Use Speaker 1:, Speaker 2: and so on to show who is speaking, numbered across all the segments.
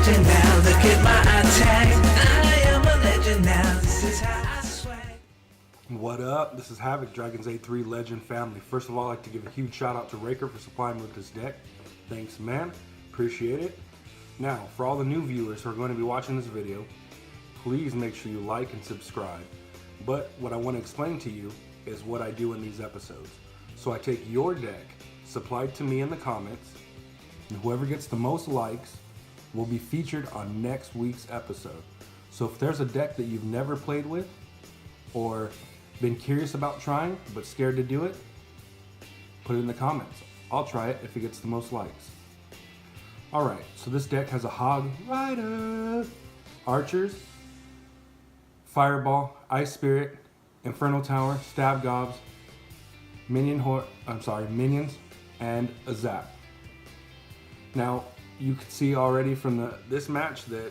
Speaker 1: legend now. Look at my attack. I am a legend now. This is how I sway.
Speaker 2: What up? This is Havoc, Dragon's A3 Legend family. First of all, I'd like to give a huge shout out to Raker for supplying me with this deck. Thanks, man. Appreciate it. Now, for all the new viewers who are going to be watching this video, please make sure you like and subscribe. But what I want to explain to you is what I do in these episodes. So I take your deck, supplied to me in the comments, and whoever gets the most likes will be featured on next week's episode. So if there's a deck that you've never played with, or been curious about trying but scared to do it, put it in the comments. I'll try it if it gets the most likes. Alright, so this deck has a Hog Rider, Archers, Fireball, Ice Spirit, Inferno Tower, Stab Gobs, Minions, and a Zap. Now, you can see already from this match that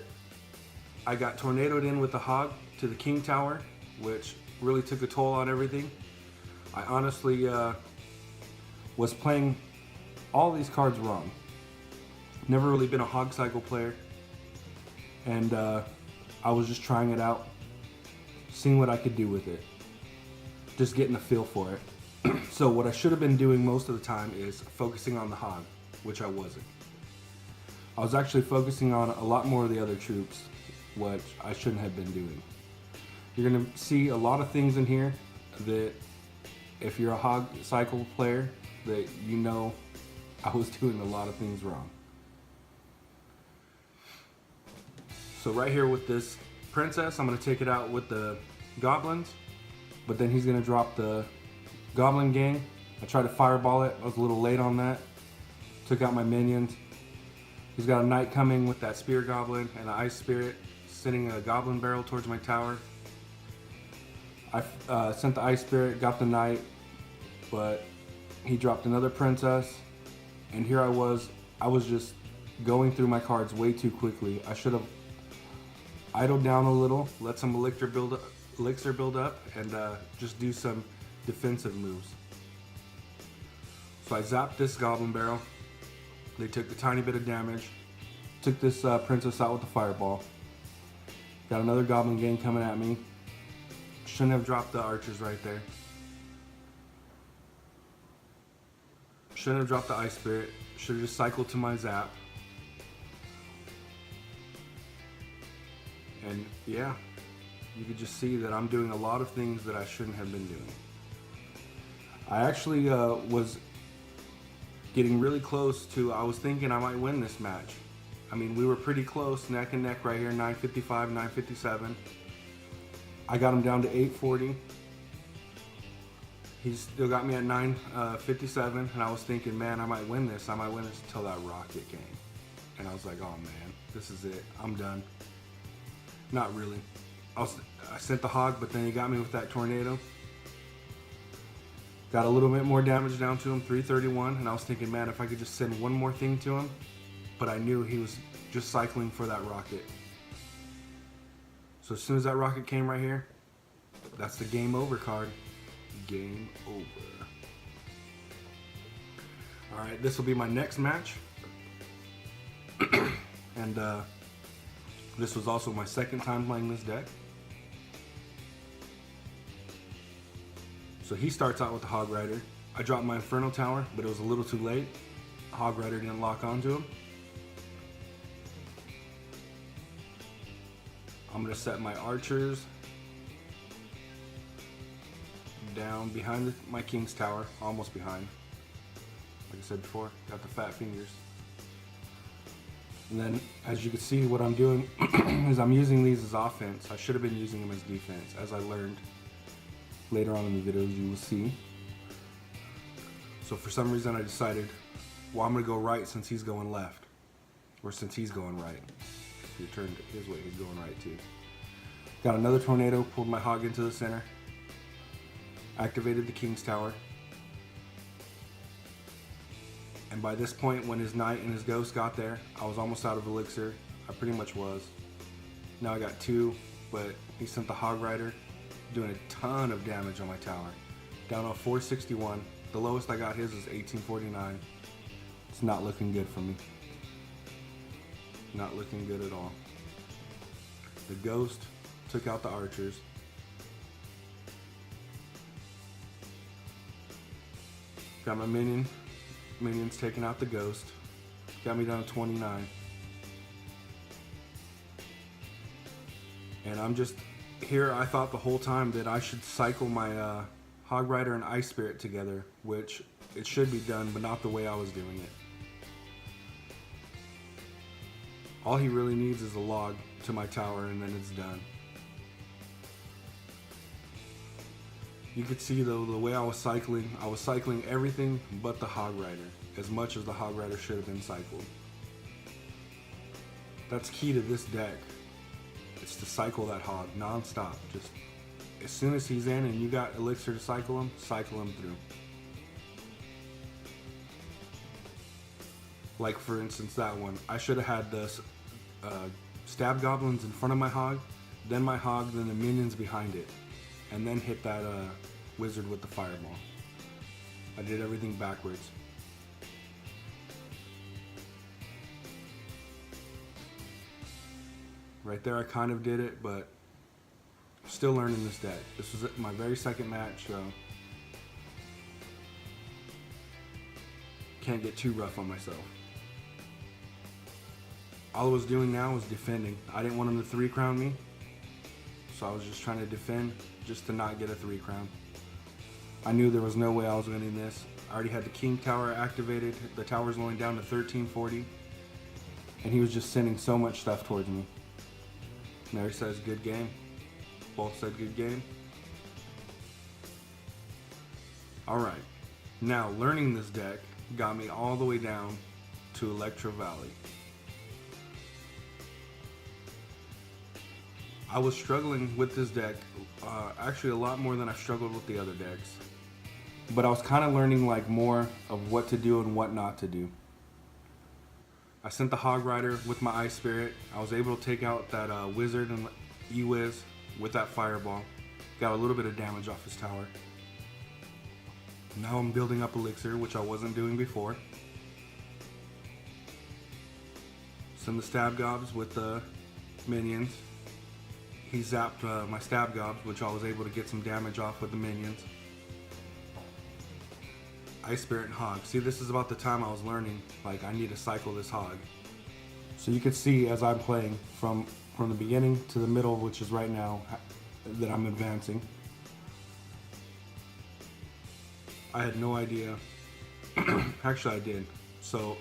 Speaker 2: I got tornadoed in with the Hog to the King Tower, which really took a toll on everything. I honestly was playing all these cards wrong. Never really been a Hog Cycle player, and I was just trying it out, seeing what I could do with it, just getting a feel for it. So what I should have been doing most of the time is focusing on the Hog, which I wasn't. I was actually focusing on a lot more of the other troops, which I shouldn't have been doing. You're going to see a lot of things in here that if you're a Hog Cycle player, that you know I was doing a lot of things wrong. So right here with this Princess, I'm going to take it out with the Goblins, but then he's going to drop the Goblin Gang. I tried to fireball it, I was a little late on that. Took out my Minions. He's got a Knight coming with that Spear Goblin and an Ice Spirit, sending a Goblin Barrel towards my tower. I sent the Ice Spirit, got the Knight, but he dropped another Princess, and here I was just going through my cards way too quickly. I should have idled down a little, let some Elixir build up, and just do some defensive moves. So I zapped this Goblin Barrel. They took a tiny bit of damage. Took this Princess out with the Fireball. Got another Goblin Gang coming at me. Shouldn't have dropped the Archers right there. Shouldn't have dropped the Ice Spirit. Should have just cycled to my Zap. And yeah, you could just see that I'm doing a lot of things that I shouldn't have been doing. I actually was getting really close to, I was thinking I might win this match. I mean, we were pretty close, neck and neck right here, 955, 957. I got him down to 840. He still got me at 957, and I was thinking, man, I might win this until that rocket came. And I was like, oh man, this is it, I'm done. Not really. I sent the Hog, but then he got me with that tornado. Got a little bit more damage down to him, 331, and I was thinking, man, if I could just send one more thing to him, but I knew he was just cycling for that rocket. So as soon as that rocket came right here, that's the game over card. Game over. Alright, this will be my next match. And this was also my second time playing this deck. So he starts out with the Hog Rider. I dropped my Inferno Tower, but it was a little too late. Hog Rider didn't lock onto him. I'm going to set my Archers down behind my King's Tower, almost behind. Like I said before, got the fat fingers. And then, as you can see, what I'm doing is I'm using these as offense. I should have been using them as defense, as I learned later on in the videos you will see. So for some reason I decided, well, I'm going to go right since he's going left. Or since he's going right. If you turn his way, he's going right too. Got another tornado, pulled my Hog into the center. Activated the King's Tower. And by this point, when his Knight and his Ghost got there, I was almost out of Elixir. I pretty much was. Now I got 2, but he sent the Hog Rider, doing a ton of damage on my tower. Down to 461. The lowest I got his was 1849. It's not looking good for me. Not looking good at all. The ghost took out the archers. Got my minions taking out the ghost. Got me down to 29. And I'm just here. I thought the whole time that I should cycle my Hog Rider and Ice Spirit together, which it should be done, but not the way I was doing it. All he really needs is a log to my tower, and then it's done. You could see though the way I was cycling everything but the Hog Rider, as much as the Hog Rider should have been cycled. That's key to this deck. It's to cycle that hog non-stop. Just as soon as he's in and you got Elixir to cycle him through. Like for instance that one, I should have had the stab goblins in front of my hog, then my hog, then the minions behind it, and then hit that wizard with the fireball. I did everything backwards. Right there I kind of did it, but still learning this deck. This was my very second match, so can't get too rough on myself. All I was doing now was defending. I didn't want him to 3-crown me, so I was just trying to defend just to not get a 3-crown. I knew there was no way I was winning this. I already had the King Tower activated. The tower's going down to 1340, and he was just sending so much stuff towards me. Mary says good game. Both said good game. Alright, now learning this deck got me all the way down to Electro Valley. I was struggling with this deck, actually a lot more than I struggled with the other decks. But I was kind of learning like more of what to do and what not to do. I sent the Hog Rider with my Ice Spirit. I was able to take out that Wizard and E-Wiz with that Fireball. Got a little bit of damage off his tower. Now I'm building up Elixir, which I wasn't doing before. Send the Stab Gobs with the minions. He zapped my Stab Gobs, which I was able to get some damage off with the minions. Ice Spirit and Hog. See, this is about the time I was learning, like, I need to cycle this Hog. So you can see as I'm playing from the beginning to the middle, which is right now, that I'm advancing. I had no idea. Actually, I did. So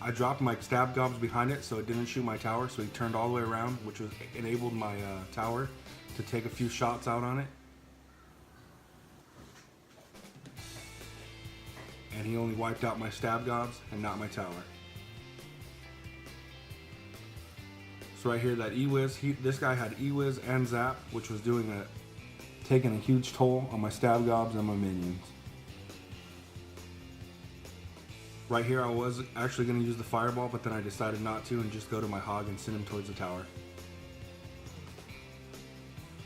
Speaker 2: I dropped my Stab Gobs behind it so it didn't shoot my tower, so he turned all the way around, which was enabled my tower to take a few shots out on it. And he only wiped out my Stab Gobs and not my tower. So right here, that E-Wiz, this guy had E-Wiz and Zap, which was taking a huge toll on my Stab Gobs and my minions. Right here, I was actually going to use the Fireball, but then I decided not to and just go to my Hog and send him towards the tower.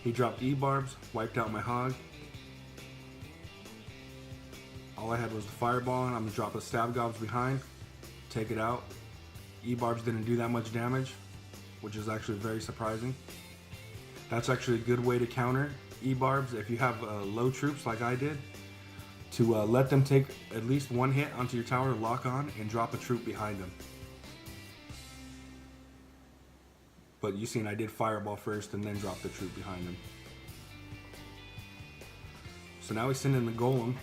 Speaker 2: He dropped E-Barbs, wiped out my Hog. All I had was the Fireball, and I'm going to drop the Stab Gobs behind, take it out. E-Barbs didn't do that much damage, which is actually very surprising. That's actually a good way to counter E-Barbs if you have low troops like I did, to let them take at least one hit onto your tower, lock on, and drop a troop behind them. But you seen I did Fireball first and then drop the troop behind them. So now we send in the Golem.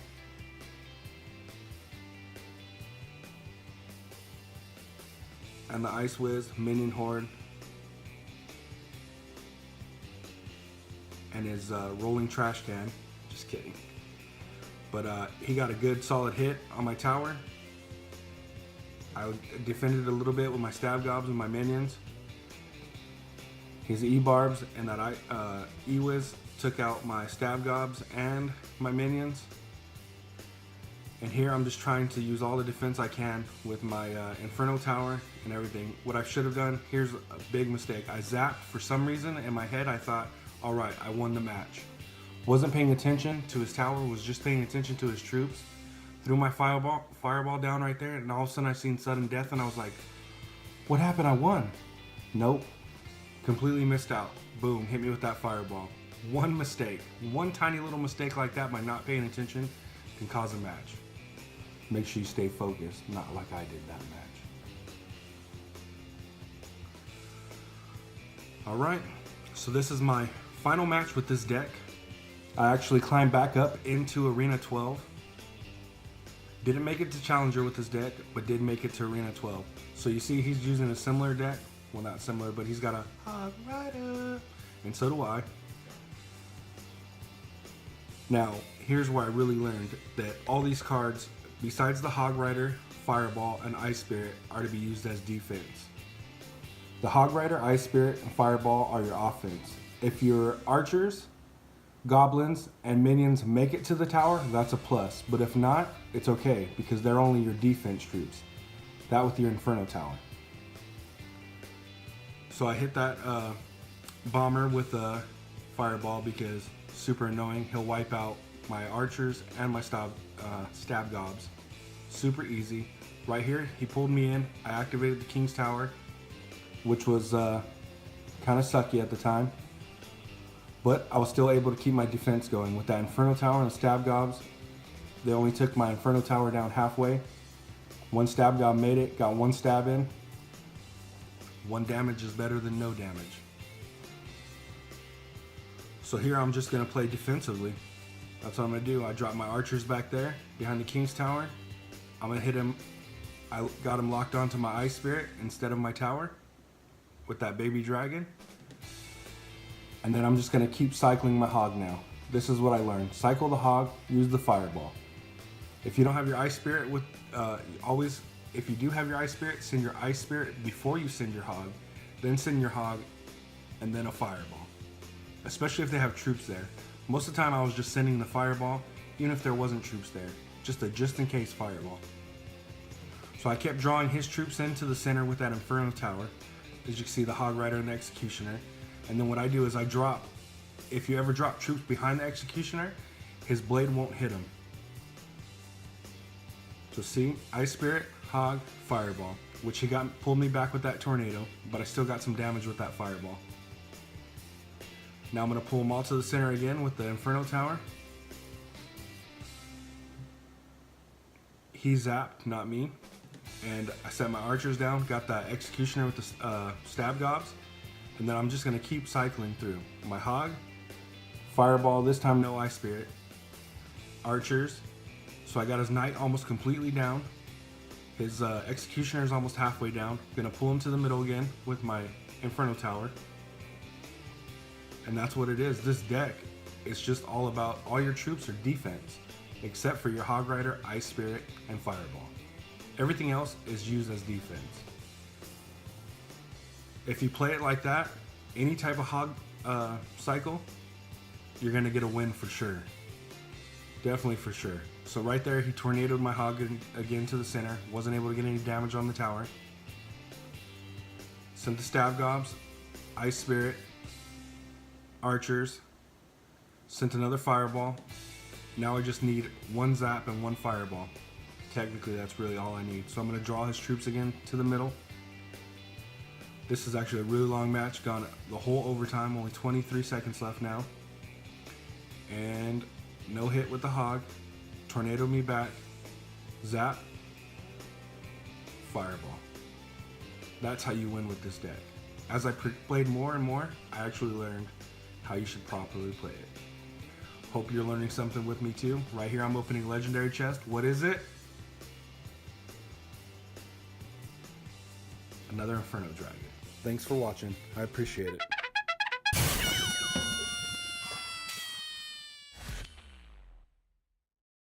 Speaker 2: And the Ice Wiz, Minion Horde, and his rolling trash can. Just kidding. But he got a good solid hit on my tower. I defended a little bit with my Stab Gobs and my minions. His E-Barbs and that E-Wiz took out my Stab Gobs and my minions. And here I'm just trying to use all the defense I can with my Inferno Tower and everything. What I should have done, here's a big mistake. I zapped for some reason. In my head I thought, alright, I won the match. Wasn't paying attention to his tower, was just paying attention to his troops. Threw my fireball down right there, and all of a sudden I seen sudden death, and I was like, What happened? I won. Nope. Completely missed out. Boom, hit me with that fireball. One mistake, one tiny little mistake like that by not paying attention can cause a match. Make sure you stay focused, not like I did that match. Alright, so this is my final match with this deck. I actually climbed back up into Arena 12. Didn't make it to Challenger with this deck, but did make it to Arena 12. So you see he's using a similar deck. Well, not similar, but he's got a Hog Rider. And so do I. Now, here's where I really learned that all these cards, besides the Hog Rider, Fireball, and Ice Spirit, are to be used as defense. The Hog Rider, Ice Spirit, and Fireball are your offense. If your archers, goblins, and minions make it to the tower, that's a plus. But if not, it's okay, because they're only your defense troops. That with your Inferno Tower. So I hit that bomber with a Fireball because super annoying. He'll wipe out my archers and my stab gobs. Super easy. Right here, he pulled me in. I activated the King's Tower, which was kind of sucky at the time. But I was still able to keep my defense going with that Inferno Tower and stab gobs. They only took my Inferno Tower down halfway. One stab gob made it, got one stab in. One damage is better than no damage. So here I'm just going to play defensively. That's what I'm going to do. I drop my archers back there behind the King's Tower. I'm going to hit him. I got him locked onto my Ice Spirit instead of my tower with that baby dragon. And then I'm just going to keep cycling my Hog now. This is what I learned. Cycle the Hog, use the Fireball. If you don't have your Ice Spirit, if you do have your Ice Spirit, send your Ice Spirit before you send your Hog, then send your Hog, and then a Fireball. Especially if they have troops there. Most of the time I was just sending the Fireball, even if there wasn't troops there. Just a just-in-case Fireball. So I kept drawing his troops into the center with that Inferno Tower. As you can see, the Hog Rider and the Executioner. And then what I do is I drop, if you ever drop troops behind the Executioner, his blade won't hit him. So see, Ice Spirit, Hog, Fireball, which he pulled me back with that Tornado, but I still got some damage with that Fireball. Now I'm going to pull them all to the center again with the Inferno Tower. He zapped, not me. And I set my archers down, got that Executioner with the stab gobs. And then I'm just going to keep cycling through. My Hog, Fireball, this time no Ice Spirit. Archers. So I got his Knight almost completely down. His Executioner is almost halfway down. Going to pull him to the middle again with my Inferno Tower. And that's what it is. This deck, it's just all about all your troops are defense, except for your Hog Rider, Ice Spirit, and Fireball. Everything else is used as defense. If you play it like that, any type of Hog cycle, you're going to get a win for sure. Definitely for sure. So right there, he tornadoed my Hog again to the center. Wasn't able to get any damage on the tower. Sent the stab gobs, Ice Spirit, archers, sent another Fireball. Now I just need one zap and one Fireball. Technically, that's really all I need. So I'm going to draw his troops again to the middle. This is actually a really long match, gone the whole overtime, only 23 seconds left now. And no hit with the Hog. Tornado me back. Zap. Fireball. That's how you win with this deck. As I played more and more, I actually learned how you should properly play it. Hope you're learning something with me too. Right here I'm opening Legendary Chest. What is it? Another Inferno Dragon. Thanks for watching. I appreciate it.